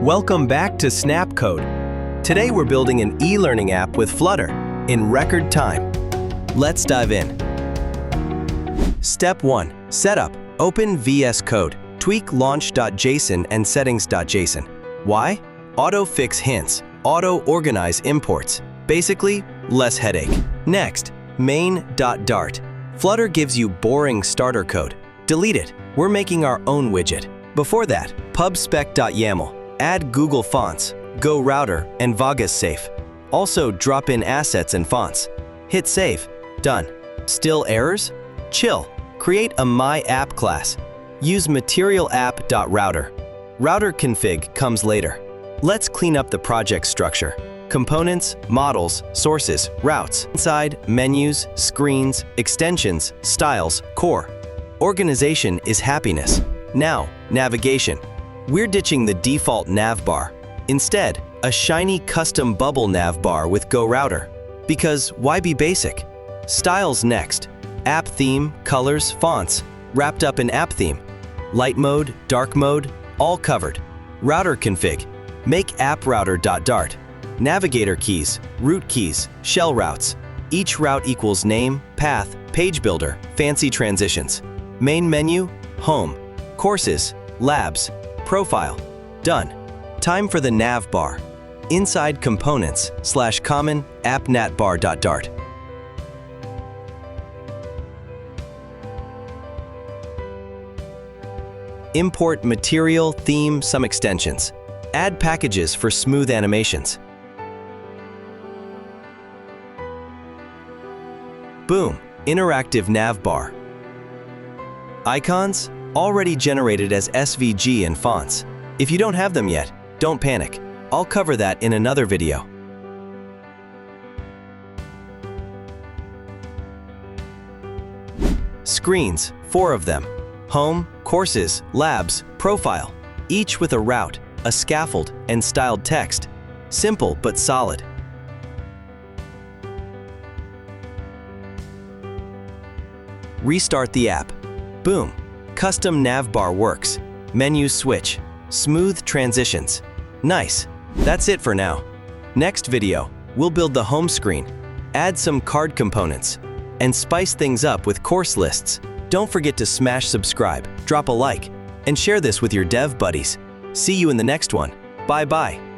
Welcome back to Snapcode. Today we're building an e-learning app with Flutter in record time. Let's dive in. Step 1. Setup. Open VS Code. Tweak launch.json and settings.json. Why? Auto-fix hints. Auto-organize imports. Basically, less headache. Next, main.dart. Flutter gives you boring starter code. Delete it. We're making our own widget. Before that, pubspec.yaml. Add Google Fonts, GoRouter, and Vagas Safe. Also, drop in assets and fonts. Hit save. Done. Still errors? Chill. Create a My App class. Use material_app.router. Router config comes later. Let's clean up the project structure. Components, models, sources, routes. Inside, menus, screens, extensions, styles, core. Organization is happiness. Now, navigation. We're ditching the default navbar. Instead, a shiny custom bubble navbar with GoRouter. Because why be basic? Styles next. App theme, colors, fonts, wrapped up in app theme. Light mode, dark mode, all covered. Router config. Make approuter.dart. Navigator keys, root keys, shell routes. Each route equals name, path, page builder, fancy transitions. Main menu, home, courses, labs, profile. Done. Time for the nav bar. Inside components /common appnatbar.dart. Import material, theme, some extensions. Add packages for smooth animations. Boom, interactive navbar. Icons, already generated as SVG and fonts. If you don't have them yet, don't panic. I'll cover that in another video. Screens, 4 of them. Home, courses, labs, profile. Each with a route, a scaffold, and styled text. Simple but solid. Restart the app. Boom. Custom navbar works. Menu switch. Smooth transitions. Nice. That's it for now. Next video, we'll build the home screen, add some card components, and spice things up with course lists. Don't forget to smash subscribe, drop a like, and share this with your dev buddies. See you in the next one. Bye-bye.